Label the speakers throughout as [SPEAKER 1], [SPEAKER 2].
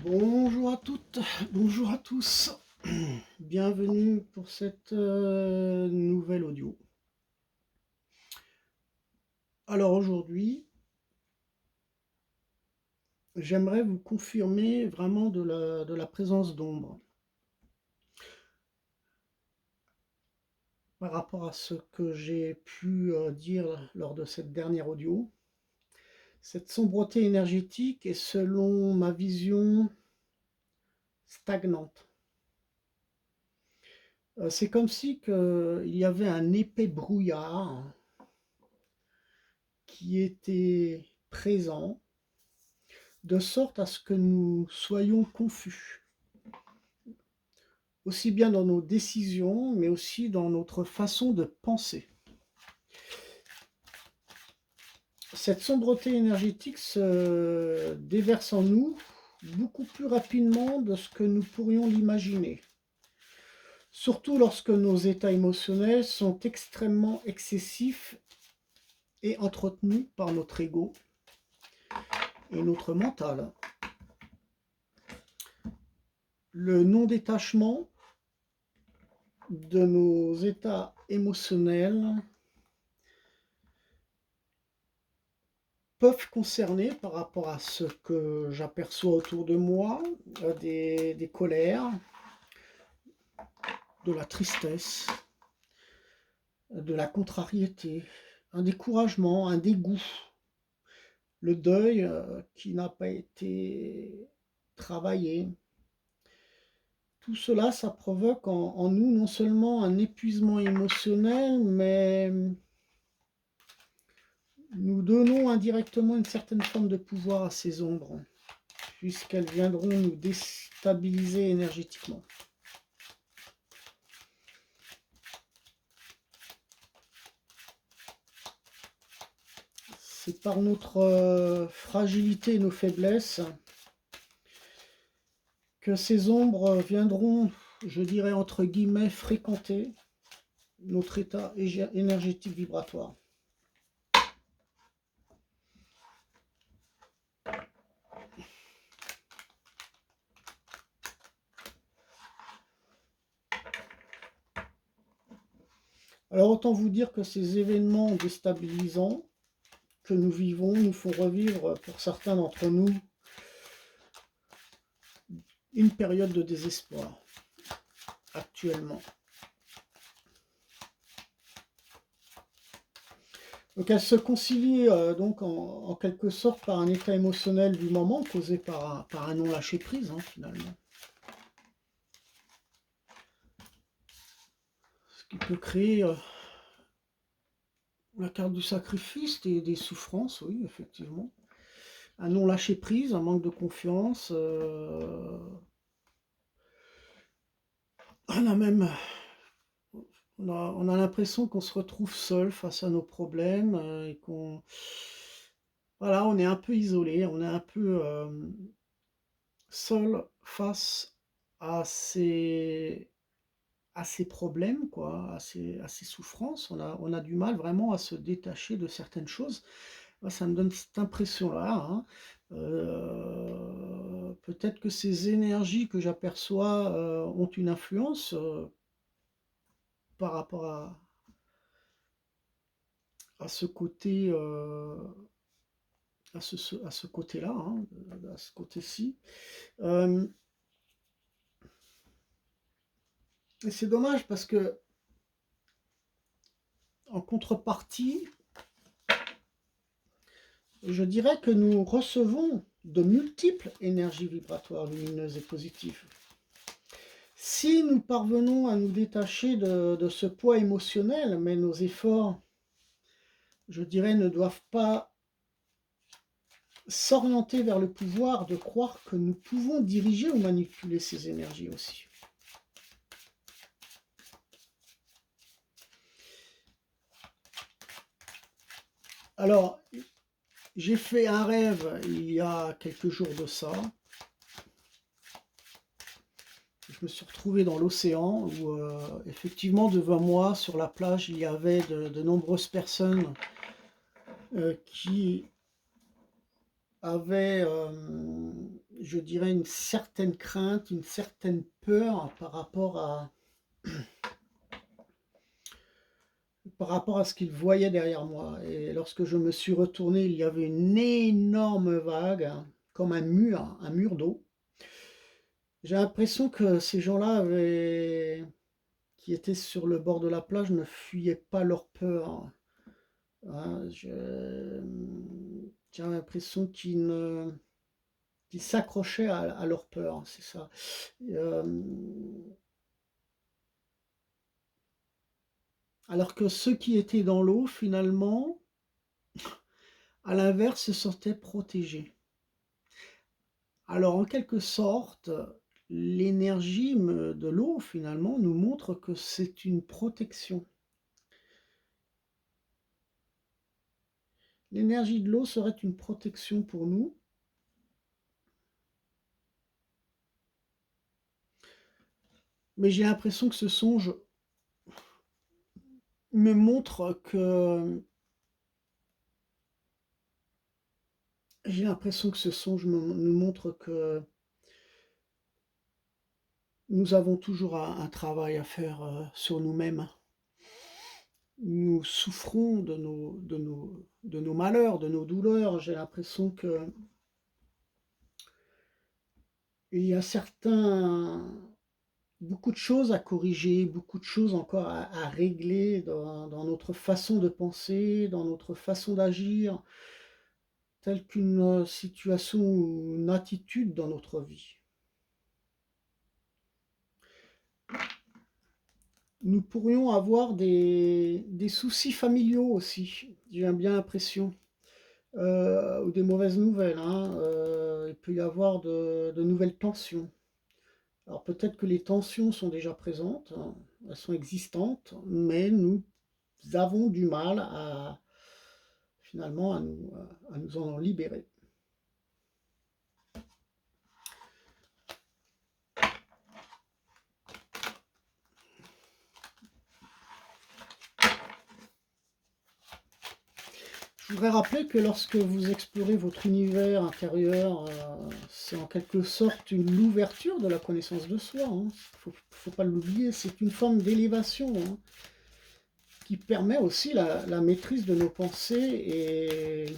[SPEAKER 1] Bonjour à toutes, bonjour à tous. Bienvenue pour cette nouvelle audio. Alors aujourd'hui, j'aimerais vous confirmer vraiment de la présence d'ombre. Par rapport à ce que j'ai pu dire lors de cette dernière audio, cette sombreté énergétique est selon ma vision stagnante. C'est comme si il y avait un épais brouillard qui était présent, de sorte à ce que nous soyons confus, aussi bien dans nos décisions, mais aussi dans notre façon de penser. Cette sombreté énergétique se déverse en nous beaucoup plus rapidement de ce que nous pourrions l'imaginer, surtout lorsque nos états émotionnels sont extrêmement excessifs et entretenus par notre ego et notre mental. Le non-détachement de nos états émotionnels peuvent concerner, par rapport à ce que j'aperçois autour de moi, des colères, de la tristesse, de la contrariété, un découragement, un dégoût, le deuil qui n'a pas été travaillé. Tout cela, ça provoque en nous non seulement un épuisement émotionnel, mais nous donnons indirectement une certaine forme de pouvoir à ces ombres, puisqu'elles viendront nous déstabiliser énergétiquement. C'est par notre fragilité et nos faiblesses que ces ombres viendront, je dirais entre guillemets, fréquenter notre état énergétique vibratoire. Alors autant vous dire que ces événements déstabilisants que nous vivons nous font revivre, pour certains d'entre nous, une période de désespoir actuellement. Donc elle se concilie donc en quelque sorte par un état émotionnel du moment causé par un non-lâcher-prise finalement. Ce qui peut créer la carte du sacrifice, des souffrances, oui, effectivement. Un non-lâcher-prise, un manque de confiance. On a même on a l'impression qu'on se retrouve seul face à nos problèmes et voilà, on est un peu isolé, on est un peu seul face à ces problèmes, quoi, à ces souffrances. On a du mal vraiment à se détacher de certaines choses. Moi, ça me donne cette impression-là. Peut-être que ces énergies que j'aperçois ont une influence par rapport à ce côté, à ce côté-là, à ce côté-ci. Et c'est dommage parce que, en contrepartie, je dirais que nous recevons de multiples énergies vibratoires lumineuses et positives. Si nous parvenons à nous détacher de ce poids émotionnel, mais nos efforts, je dirais, ne doivent pas s'orienter vers le pouvoir de croire que nous pouvons diriger ou manipuler ces énergies aussi. Alors, j'ai fait un rêve il y a quelques jours de ça. Je me suis retrouvé dans l'océan où, effectivement, devant moi, sur la plage, il y avait de nombreuses personnes qui avaient, je dirais, une certaine crainte, une certaine peur par rapport à ce qu'il voyait derrière moi. Et lorsque je me suis retourné, il y avait une énorme vague, hein, comme un mur d'eau. J'ai l'impression que ces gens-là qui étaient sur le bord de la plage ne fuyaient pas leur peur, hein. J'ai l'impression qu'ils s'accrochaient à leur peur, c'est ça. Alors que ceux qui étaient dans l'eau, finalement, à l'inverse, se sentaient protégés. Alors, en quelque sorte, l'énergie de l'eau, finalement, nous montre que c'est une protection. L'énergie de l'eau serait une protection pour nous. Mais j'ai l'impression que ce songe me montre que... J'ai l'impression que ce songe nous montre que nous avons toujours un travail à faire sur nous-mêmes. Nous souffrons de nos malheurs, de nos douleurs. J'ai l'impression que il y a beaucoup de choses à corriger, beaucoup de choses encore à régler dans notre façon de penser, dans notre façon d'agir, telle qu'une situation ou une attitude dans notre vie. Nous pourrions avoir des soucis familiaux aussi, j'ai bien l'impression, ou des mauvaises nouvelles, hein. Il peut y avoir de nouvelles tensions. Alors peut-être que les tensions sont déjà présentes, hein, elles sont existantes, mais nous avons du mal finalement à nous en libérer. Je voudrais rappeler que lorsque vous explorez votre univers intérieur, c'est en quelque sorte l'ouverture de la connaissance de soi, hein. Faut pas l'oublier, c'est une forme d'élévation, hein, qui permet aussi la maîtrise de nos pensées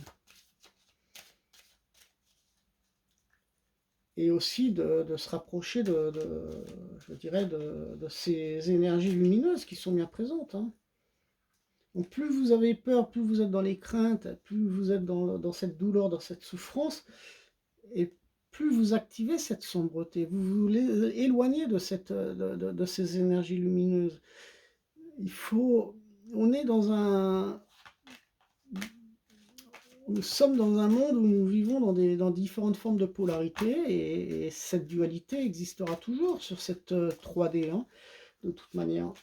[SPEAKER 1] et aussi de se rapprocher je dirais, de ces énergies lumineuses qui sont bien présentes, hein. Donc plus vous avez peur, plus vous êtes dans les craintes, plus vous êtes dans cette douleur, dans cette souffrance, et plus vous activez cette sombreté, vous vous éloignez de ces énergies lumineuses. On est nous sommes dans un monde où nous vivons dans différentes formes de polarité, et cette dualité existera toujours sur cette 3D, hein, de toute manière.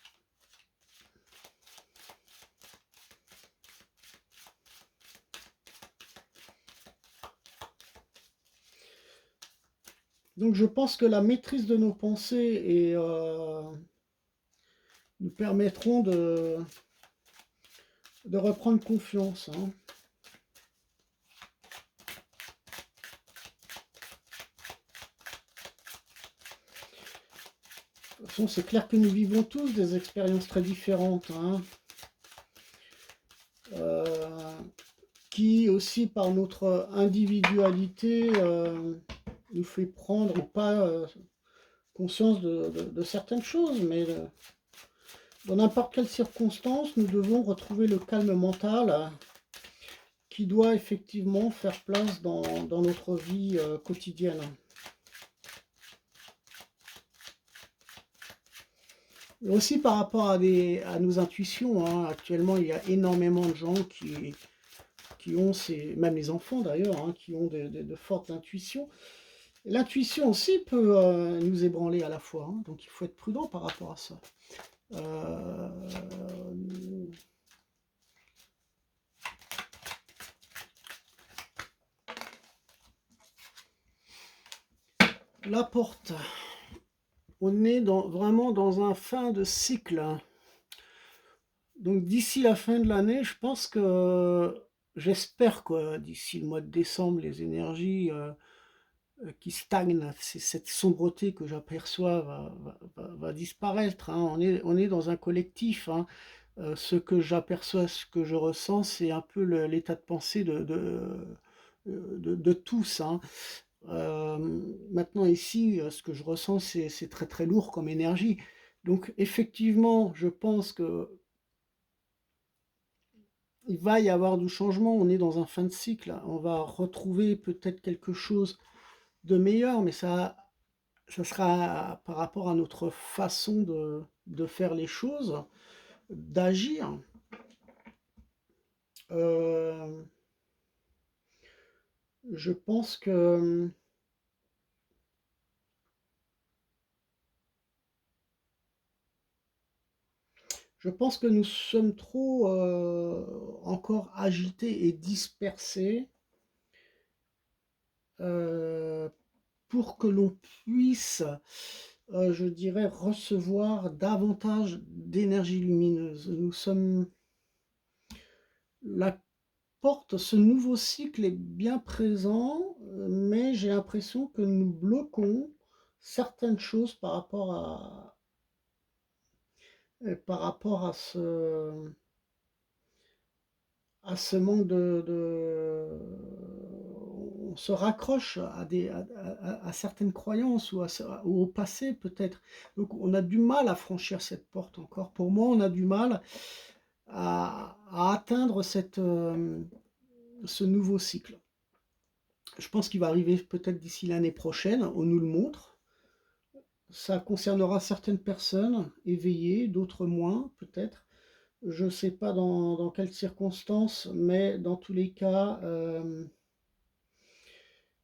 [SPEAKER 1] Donc je pense que la maîtrise de nos pensées nous permettront de reprendre confiance, hein. De toute façon, c'est clair que nous vivons tous des expériences très différentes, hein, qui aussi par notre individualité nous fait prendre ou pas conscience de certaines choses, mais dans n'importe quelle circonstance, nous devons retrouver le calme mental qui doit effectivement faire place dans notre vie quotidienne. Et aussi par rapport à nos intuitions, hein. Actuellement, il y a énormément de gens qui ont, même les enfants d'ailleurs, hein, qui ont de fortes intuitions. L'intuition aussi peut nous ébranler à la fois, hein, donc il faut être prudent par rapport à ça. La porte. On est vraiment dans un fin de cycle, hein. Donc d'ici la fin de l'année, je pense que, j'espère quoi, d'ici le mois de décembre, les énergies qui stagne, c'est cette sombreté que j'aperçois va disparaître, hein. On est dans un collectif, hein. Ce que j'aperçois, ce que je ressens, c'est un peu l'état de pensée de tous, hein. Maintenant ici, ce que je ressens, c'est très, très lourd comme énergie. Donc effectivement, je pense qu'il va y avoir du changement. On est dans un fin de cycle. On va retrouver peut-être quelque chose de meilleur, mais ça sera par rapport à notre façon de faire les choses, d'agir. Euh, je pense que nous sommes trop encore agités et dispersés euh, pour que l'on puisse, je dirais, recevoir davantage d'énergie lumineuse. Nous sommes la porte, ce nouveau cycle est bien présent, mais j'ai l'impression que nous bloquons certaines choses par rapport à ce manque on se raccroche à certaines croyances ou au passé peut-être. Donc on a du mal à franchir cette porte encore. Pour moi, on a du mal à atteindre ce nouveau cycle. Je pense qu'il va arriver peut-être d'ici l'année prochaine, on nous le montre. Ça concernera certaines personnes éveillées, d'autres moins peut-être. Je ne sais pas dans quelles circonstances, mais dans tous les cas,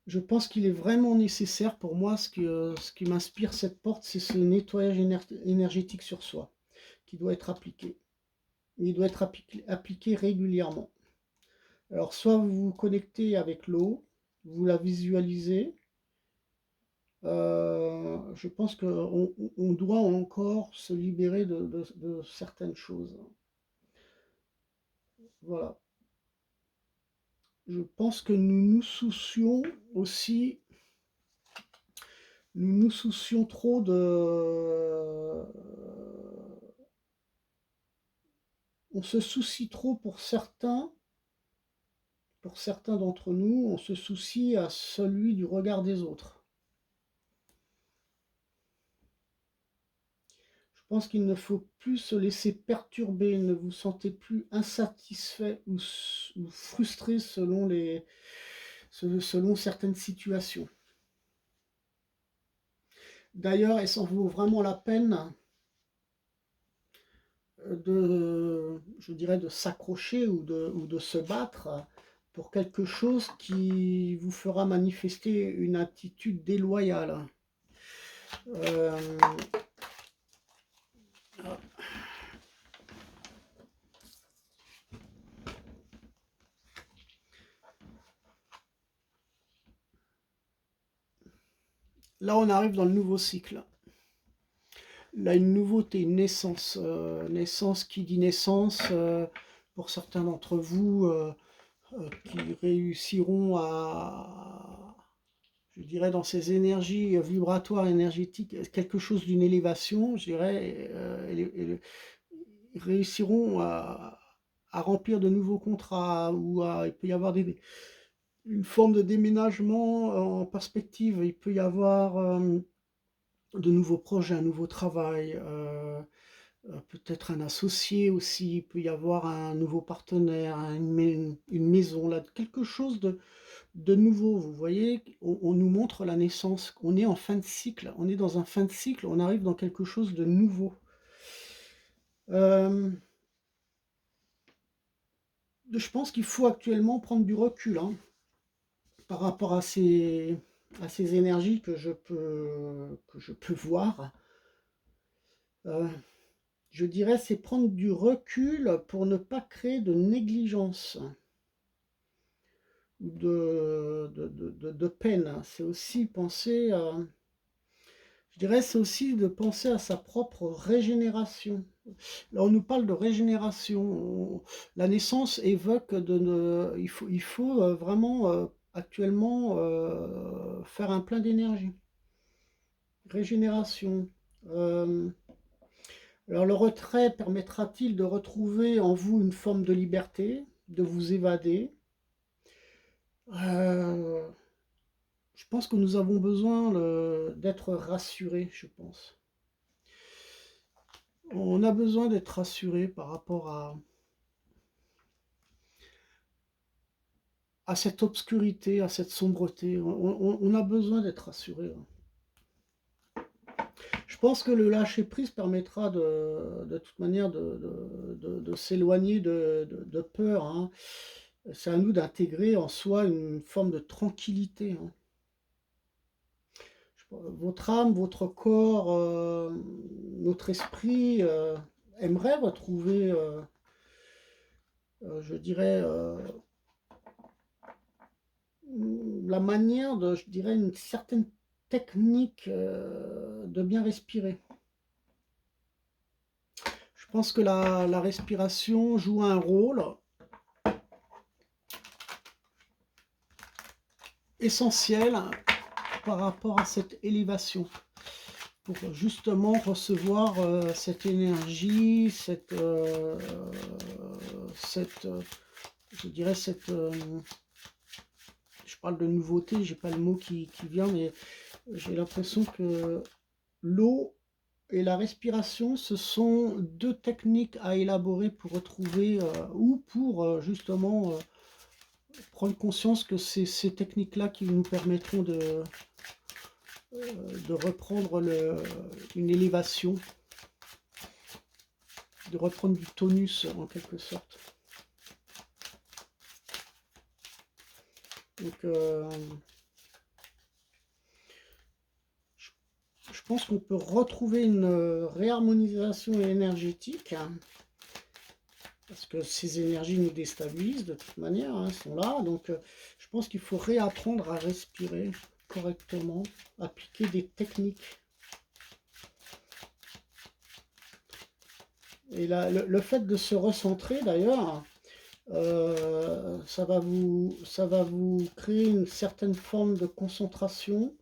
[SPEAKER 1] je pense qu'il est vraiment nécessaire pour moi, ce qui m'inspire cette porte, c'est ce nettoyage énergétique sur soi, qui doit être appliqué. Il doit être appliqué régulièrement. Alors, soit vous vous connectez avec l'eau, vous la visualisez. Je pense qu'on doit encore se libérer de certaines choses. Voilà. Je pense que nous nous soucions trop on se soucie trop pour certains d'entre nous, on se soucie à celui du regard des autres. Je pense qu'il ne faut plus se laisser perturber, ne vous sentez plus insatisfait ou frustré selon certaines situations. D'ailleurs, il s'en vaut vraiment la peine je dirais, de s'accrocher ou de se battre pour quelque chose qui vous fera manifester une attitude déloyale. Euh, Là, on arrive dans le nouveau cycle. Là, une nouveauté, une naissance. Naissance, qui dit naissance, pour certains d'entre vous qui réussiront je dirais, dans ces énergies vibratoires, énergétiques, quelque chose d'une élévation, je dirais, ils réussiront à remplir de nouveaux contrats, il peut y avoir une forme de déménagement en perspective, il peut y avoir de nouveaux projets, un nouveau travail, peut-être un associé aussi, il peut y avoir un nouveau partenaire, une maison, là, quelque chose de nouveau. Vous voyez, on nous montre la naissance, on est en fin de cycle, on est dans un fin de cycle, on arrive dans quelque chose de nouveau. Je pense qu'il faut actuellement prendre du recul par rapport à ces énergies que je peux voir. Je dirais, c'est prendre du recul pour ne pas créer de négligence ou de peine. C'est aussi penser, je dirais, c'est aussi de penser à sa propre régénération. Là, on nous parle de régénération. La naissance évoque il faut vraiment actuellement faire un plein d'énergie. Régénération. Alors le retrait permettra-t-il de retrouver en vous une forme de liberté, de vous évader? Euh, je pense que nous avons besoin d'être rassurés, je pense. On a besoin d'être rassurés par rapport à cette obscurité, à cette sombreté. On a besoin d'être rassurés. Je pense que le lâcher-prise permettra de toute manière de s'éloigner de peur, hein. C'est à nous d'intégrer en soi une forme de tranquillité, hein. Votre âme, votre corps, notre esprit aimerait retrouver, je dirais, la manière de, je dirais, une certaine technique de bien respirer. Je pense que la respiration joue un rôle essentiel par rapport à cette élévation, pour justement recevoir cette énergie, je dirais je parle de nouveauté, j'ai pas le mot qui vient, mais j'ai l'impression que l'eau et la respiration, ce sont deux techniques à élaborer pour retrouver ou pour justement prendre conscience que c'est ces techniques-là qui nous permettront de reprendre une élévation, de reprendre du tonus en quelque sorte. Donc, je pense qu'on peut retrouver une réharmonisation énergétique, hein, parce que ces énergies nous déstabilisent de toute manière, hein, elles sont là. Donc, je pense qu'il faut réapprendre à respirer correctement, appliquer des techniques. Et là, le fait de se recentrer, d'ailleurs, ça va vous créer une certaine forme de concentration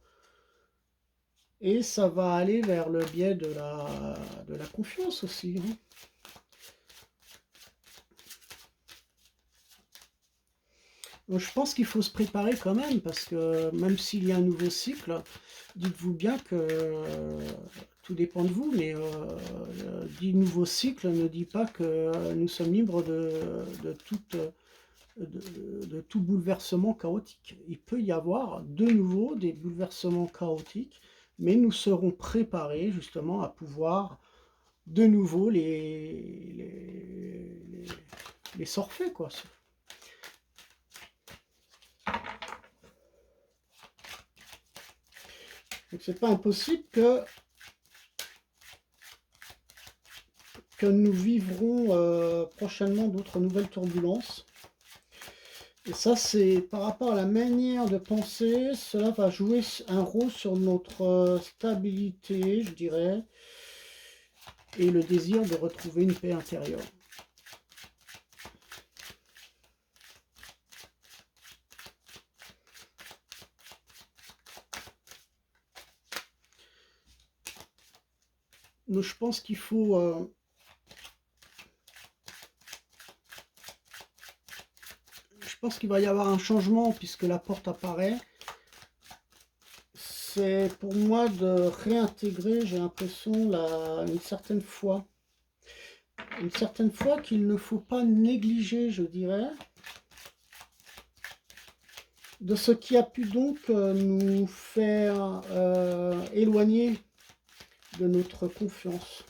[SPEAKER 1] et ça va aller vers le biais de la confiance aussi, hein. Donc je pense qu'il faut se préparer quand même, parce que même s'il y a un nouveau cycle, dites-vous bien que tout dépend de vous, mais dit nouveau cycle ne dit pas que nous sommes libres de tout bouleversement chaotique. Il peut y avoir de nouveau des bouleversements chaotiques, mais nous serons préparés justement à pouvoir de nouveau les surfer, quoi. Donc c'est pas impossible que nous vivrons prochainement d'autres nouvelles turbulences. Et ça, c'est par rapport à la manière de penser, cela va jouer un rôle sur notre stabilité, je dirais, et le désir de retrouver une paix intérieure. Donc, je pense qu'il faut... je pense qu'il va y avoir un changement puisque la porte apparaît. C'est pour moi de réintégrer, j'ai l'impression, une certaine foi. Une certaine foi qu'il ne faut pas négliger, je dirais, de ce qui a pu donc nous faire éloigner de notre confiance.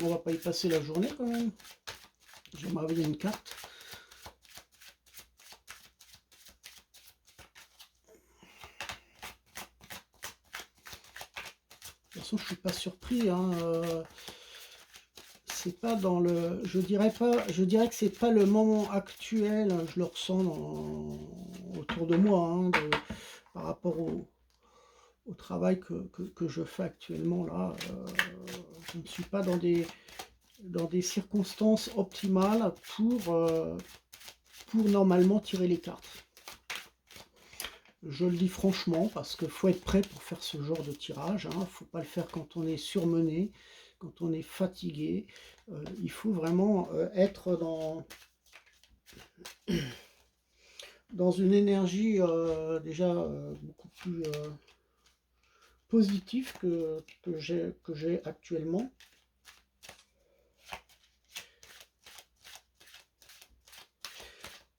[SPEAKER 1] On va pas y passer la journée quand même. Je vais m'envoyer une carte. toute façon, je suis pas surpris, hein, c'est pas dans le, je dirais pas, je dirais que c'est pas le moment actuel, hein, je le ressens autour de moi, hein, par rapport au travail que je fais actuellement là. Je ne suis pas dans des circonstances optimales pour normalement tirer les cartes. Je le dis franchement parce qu'il faut être prêt pour faire ce genre de tirage, hein. Il ne faut pas le faire quand on est surmené, quand on est fatigué. Il faut vraiment être dans une énergie déjà beaucoup plus positive que j'ai actuellement.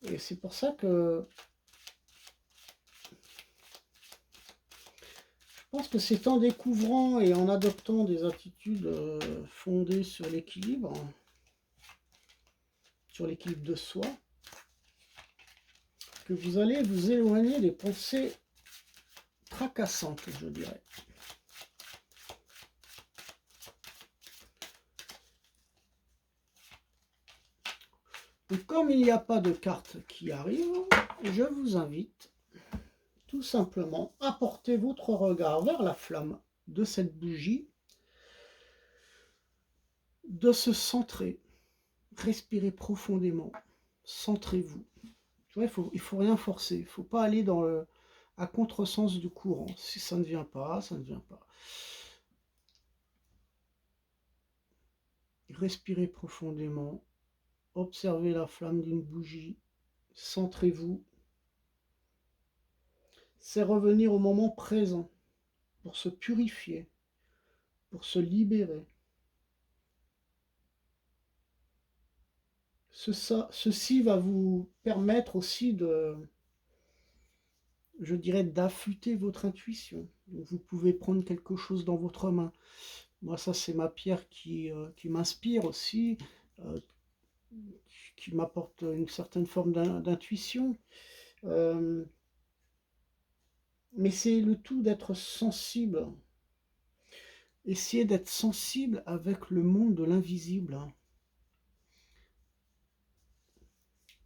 [SPEAKER 1] Et c'est pour ça que je pense que c'est en découvrant et en adoptant des attitudes fondées sur l'équilibre de soi, que vous allez vous éloigner des pensées tracassantes, je dirais. Et comme il n'y a pas de carte qui arrive, je vous invite tout simplement à porter votre regard vers la flamme de cette bougie, de se centrer, respirer profondément, centrez-vous. Tu vois, il faut rien forcer, il ne faut pas aller à contresens du courant. Si ça ne vient pas, ça ne vient pas. Respirez profondément, observez la flamme d'une bougie, centrez-vous. C'est revenir au moment présent pour se purifier, pour se libérer. Ceci va vous permettre aussi je dirais, d'affûter votre intuition. Donc vous pouvez prendre quelque chose dans votre main. Moi, ça, c'est ma pierre qui m'inspire aussi, euh, qui m'apporte une certaine forme d'intuition. Mais c'est le tout d'être sensible. Essayez d'être sensible avec le monde de l'invisible.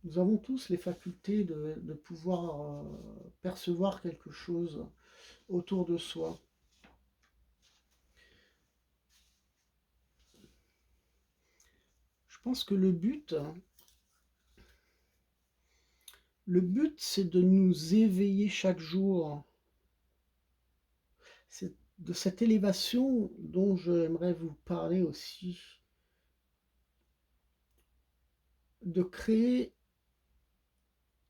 [SPEAKER 1] Nous avons tous les facultés de pouvoir percevoir quelque chose autour de soi. Je pense que le but, c'est de nous éveiller chaque jour. C'est de cette élévation dont j'aimerais vous parler aussi. De créer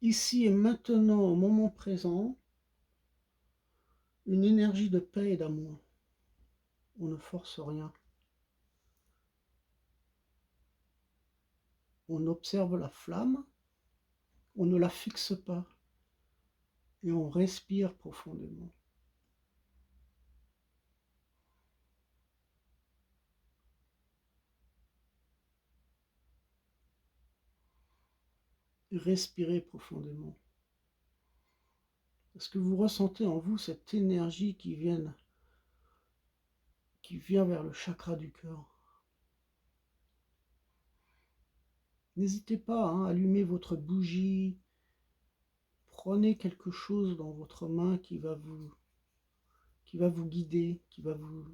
[SPEAKER 1] ici et maintenant, au moment présent, une énergie de paix et d'amour. On ne force rien. On observe la flamme, on ne la fixe pas et on respire profondément. Respirez profondément. Est-ce que vous ressentez en vous cette énergie qui vient vers le chakra du cœur? N'hésitez pas à allumer votre bougie. Prenez quelque chose dans votre main qui va vous guider, qui va vous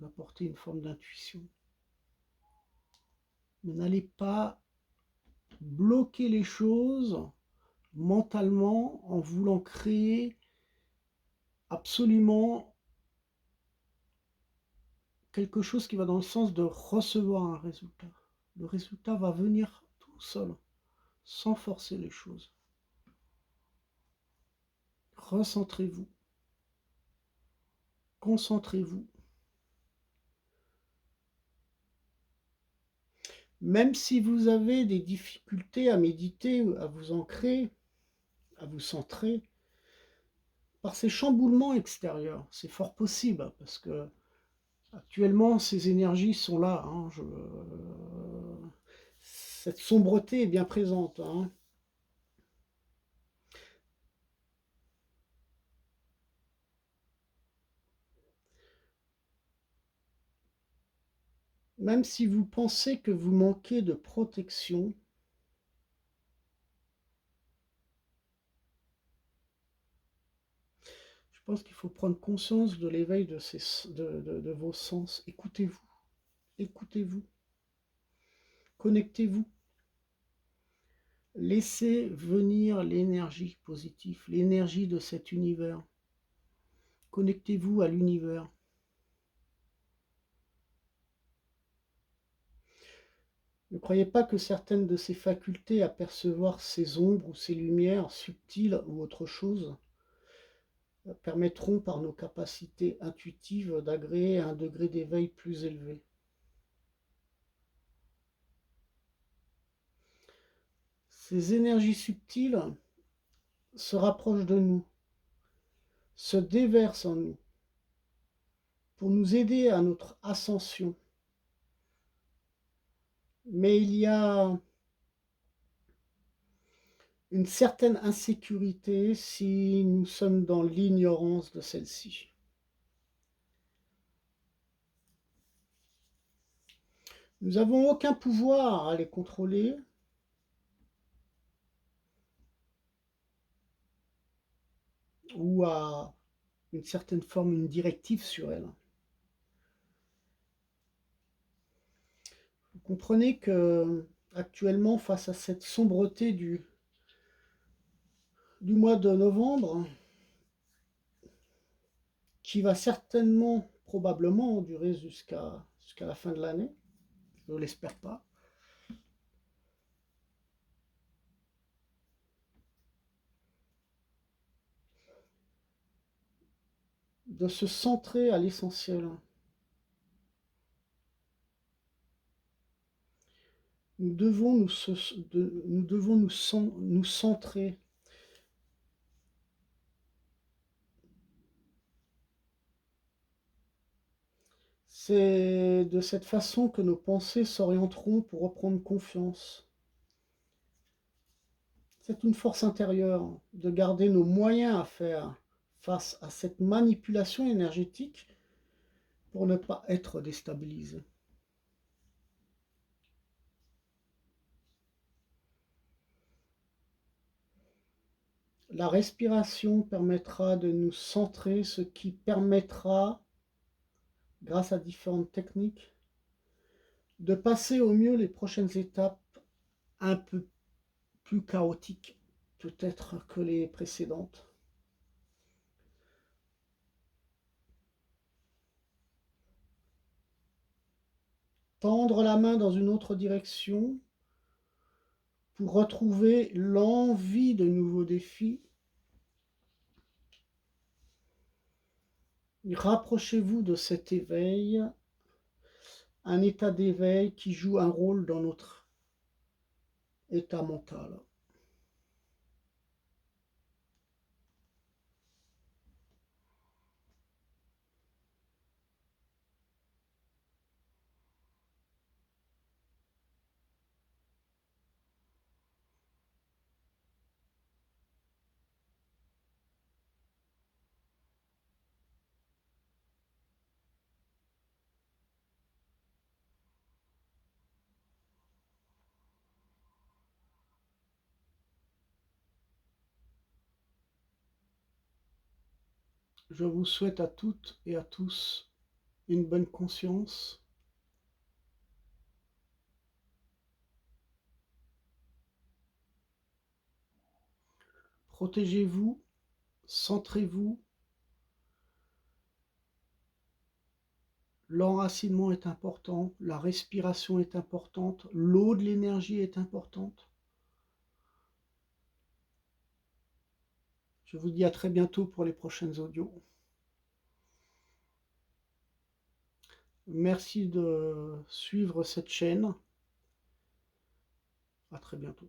[SPEAKER 1] apporter une forme d'intuition. Mais n'allez pas bloquer les choses mentalement en voulant créer absolument quelque chose qui va dans le sens de recevoir un résultat. Le résultat va venir tout seul, sans forcer les choses. Recentrez-vous, concentrez-vous. Même si vous avez des difficultés à méditer, à vous ancrer, à vous centrer, par ces chamboulements extérieurs, c'est fort possible, parce que actuellement ces énergies sont là, hein, cette sombreté est bien présente, hein. Même si vous pensez que vous manquez de protection, je pense qu'il faut prendre conscience de l'éveil de vos sens. Écoutez-vous, écoutez-vous, connectez-vous. Laissez venir l'énergie positive, l'énergie de cet univers. Connectez-vous à l'univers. Ne croyez pas que certaines de ces facultés à percevoir ces ombres ou ces lumières subtiles ou autre chose permettront par nos capacités intuitives d'agréer un degré d'éveil plus élevé. Ces énergies subtiles se rapprochent de nous, se déversent en nous, pour nous aider à notre ascension. Mais il y a une certaine insécurité si nous sommes dans l'ignorance de celle-ci. Nous n'avons aucun pouvoir à les contrôler, ou à une certaine forme, une directive sur elles. Vous comprenez que actuellement, face à cette sombreté du mois de novembre, qui va certainement, probablement, durer jusqu'à la fin de l'année, je ne l'espère pas, de se centrer à l'essentiel. Nous devons nous centrer. C'est de cette façon que nos pensées s'orienteront pour reprendre confiance. C'est une force intérieure de garder nos moyens à faire face à cette manipulation énergétique pour ne pas être déstabilisé. La respiration permettra de nous centrer, ce qui permettra, grâce à différentes techniques, de passer au mieux les prochaines étapes un peu plus chaotiques peut-être que les précédentes. Tendre la main dans une autre direction pour retrouver l'envie de nouveaux défis. Rapprochez-vous de cet éveil, un état d'éveil qui joue un rôle dans notre état mental. Je vous souhaite à toutes et à tous une bonne conscience. Protégez-vous, centrez-vous. L'enracinement est important, la respiration est importante, l'eau de l'énergie est importante. Je vous dis à très bientôt pour les prochaines audios. Merci de suivre cette chaîne. À très bientôt.